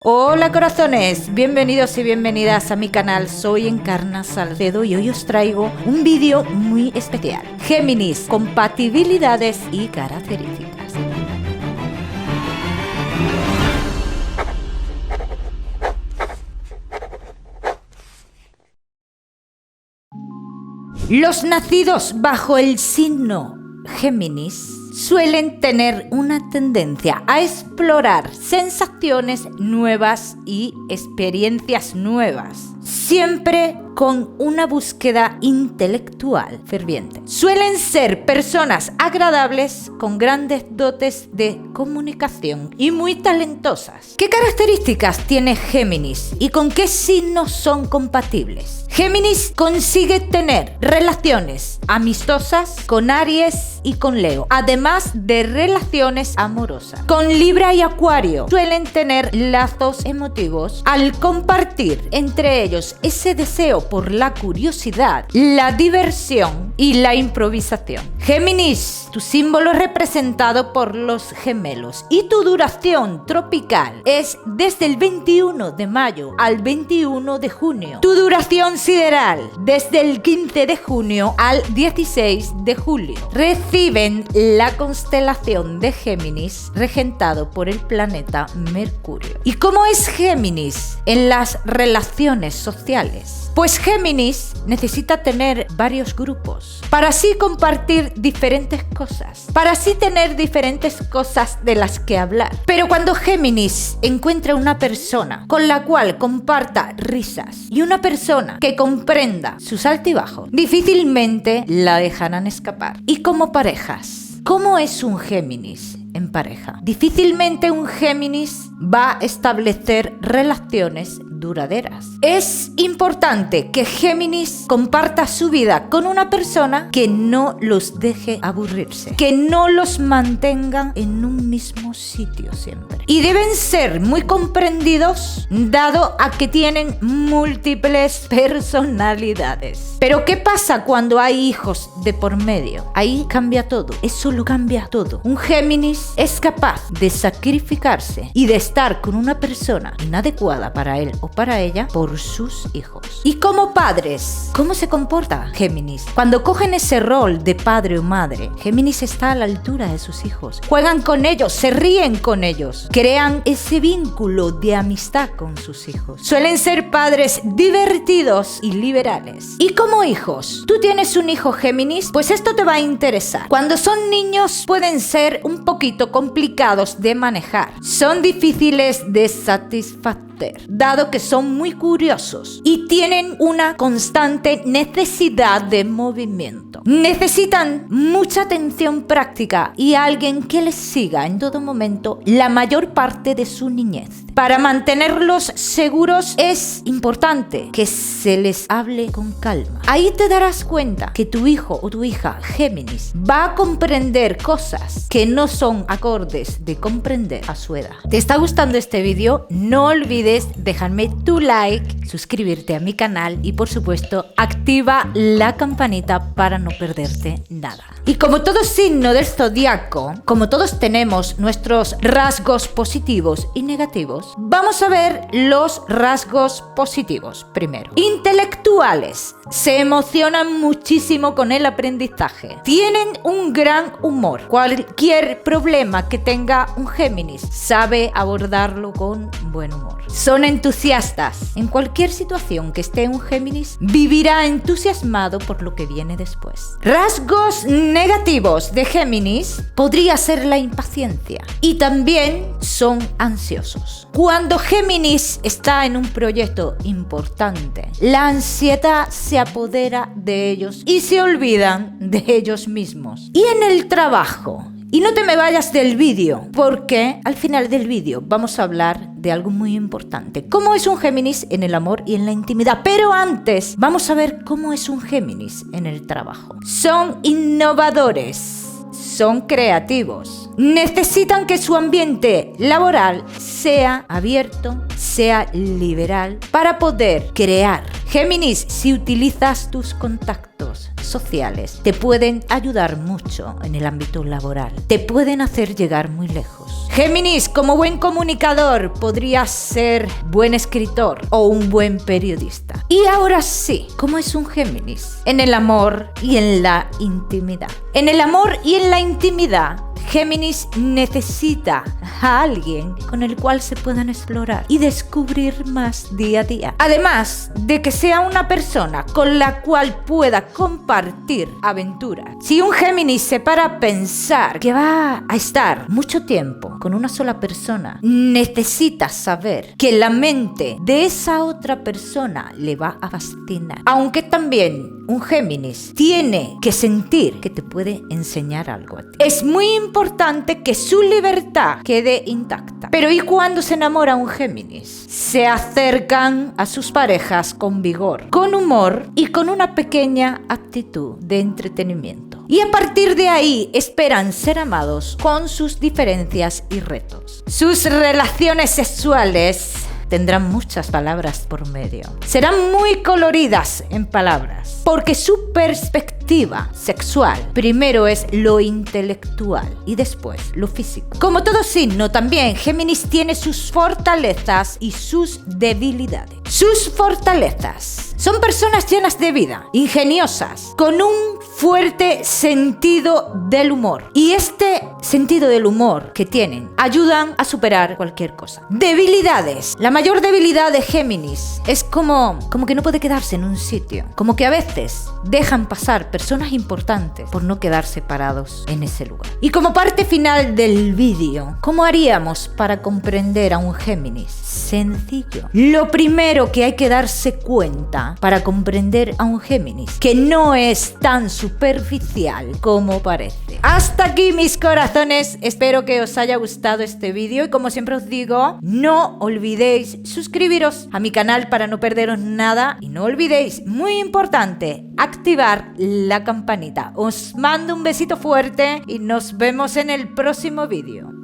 Hola corazones, bienvenidos y bienvenidas a mi canal. Soy Encarna Salcedo y hoy os traigo un vídeo muy especial. Géminis, compatibilidades y características. Los nacidos bajo el signo Géminis suelen tener una tendencia a explorar sensaciones nuevas y experiencias nuevas, siempre con una búsqueda intelectual ferviente. Suelen ser personas agradables con grandes dotes de comunicación y muy talentosas. ¿Qué características tiene Géminis y con qué signos son compatibles? Géminis consigue tener relaciones amistosas con Aries y con Leo, además de relaciones amorosas. Con Libra y Acuario suelen tener lazos emotivos al compartir entre ellos ese deseo por la curiosidad, la diversión y la improvisación. Géminis, tu símbolo es representado por los gemelos y tu duración tropical es desde el 21 de mayo al 21 de junio. Tu duración sideral desde el 15 de junio al 16 de julio. Reciben la constelación de Géminis regentado por el planeta Mercurio. ¿Y cómo es Géminis en las relaciones sociales? Pues Géminis necesita tener varios grupos para así compartir diferentes cosas, para así tener diferentes cosas de las que hablar. Pero cuando Géminis encuentra una persona con la cual comparta risas y una persona que comprenda sus altibajos, difícilmente la dejarán escapar. Y como parejas, ¿cómo es un Géminis en pareja? Difícilmente un Géminis va a establecer relaciones duraderas. Es importante que Géminis comparta su vida con una persona que no los deje aburrirse, que no los mantenga en un mismo sitio siempre. Y deben ser muy comprendidos, dado a que tienen múltiples personalidades. Pero ¿qué pasa cuando hay hijos de por medio? Ahí cambia todo, eso lo cambia todo. Un Géminis es capaz de sacrificarse y de estar con una persona inadecuada para él o para ella por sus hijos. Y como padres, ¿cómo se comporta Géminis? Cuando cogen ese rol de padre o madre, Géminis está a la altura de sus hijos. Juegan con ellos, se ríen con ellos, crean ese vínculo de amistad con sus hijos. Suelen ser padres divertidos y liberales. Y como hijos, ¿tú tienes un hijo Géminis? Pues esto te va a interesar. Cuando son niños pueden ser un poquito complicados de manejar. Son difíciles de satisfacer, dado que son muy curiosos y tienen una constante necesidad de movimiento. Necesitan mucha atención práctica y alguien que les siga en todo momento la mayor parte de su niñez. Para mantenerlos seguros es importante que se les hable con calma. Ahí te darás cuenta que tu hijo o tu hija Géminis va a comprender cosas que no son acordes de comprender a su edad. ¿Te está gustando este vídeo? No olvides dejarme tu like, suscribirte a mi canal y por supuesto activa la campanita para no perderte nada. Y como todo signo del zodiaco, como todos tenemos nuestros rasgos positivos y negativos, vamos a ver los rasgos positivos primero. Intelectuales. Se emocionan muchísimo con el aprendizaje. Tienen un gran humor. Cualquier problema que tenga un Géminis sabe abordarlo con buen humor. Son entusiastas. En cualquier situación que esté un Géminis, vivirá entusiasmado por lo que viene después. Rasgos negativos de Géminis podría ser la impaciencia. Y también son ansiosos. Cuando Géminis está en un proyecto importante, la ansiedad se apodera de ellos y se olvidan de ellos mismos. Y en el trabajo, y no te me vayas del vídeo, porque al final del vídeo vamos a hablar de algo muy importante. ¿Cómo es un Géminis en el amor y en la intimidad? Pero antes vamos a ver cómo es un Géminis en el trabajo. Son innovadores, son creativos, Necesitan que su ambiente laboral sea abierto, sea liberal, para poder crear. Géminis, si utilizas tus contactos sociales, te pueden ayudar mucho en el ámbito laboral. Te pueden hacer llegar muy lejos. Géminis, como buen comunicador, podrías ser buen escritor o un buen periodista. Y ahora sí, ¿cómo es un Géminis? En el amor y en la intimidad. En el amor y en la intimidad, Géminis necesita a alguien con el cual se puedan explorar y descubrir más día a día. Además de que sea una persona con la cual pueda compartir aventuras. Si un Géminis se para a pensar que va a estar mucho tiempo con una sola persona, necesita saber que la mente de esa otra persona le va a fascinar. Aunque también un Géminis tiene que sentir que te puede enseñar algo a ti. Es muy importante que su libertad quede intacta. Pero ¿y cuando se enamora un Géminis? Se acercan a sus parejas con vigor, con humor y con una pequeña actitud de entretenimiento. Y a partir de ahí esperan ser amados con sus diferencias y retos. Sus relaciones sexuales tendrán muchas palabras por medio. Serán muy coloridas en palabras, porque su perspectiva sexual primero es lo intelectual y después lo físico. Como todo signo, también Géminis tiene sus fortalezas y sus debilidades. Sus fortalezas son personas llenas de vida, ingeniosas, con un fuerte sentido del humor. Y este sentido del humor que tienen ayudan a superar cualquier cosa. Debilidades. La mayor debilidad de Géminis es como que no puede quedarse en un sitio. Como que a veces dejan pasar personas importantes por no quedarse parados en ese lugar. Y como parte final del vídeo, ¿cómo haríamos para comprender a un Géminis? Sencillo. Lo primero que hay que darse cuenta para comprender a un Géminis, que no es tan superficial como parece. Hasta aquí, mis corazones. Espero que os haya gustado este vídeo y como siempre os digo, no olvidéis suscribiros a mi canal para no perderos nada y no olvidéis, muy importante, activar la campanita. Os mando un besito fuerte y nos vemos en el próximo vídeo.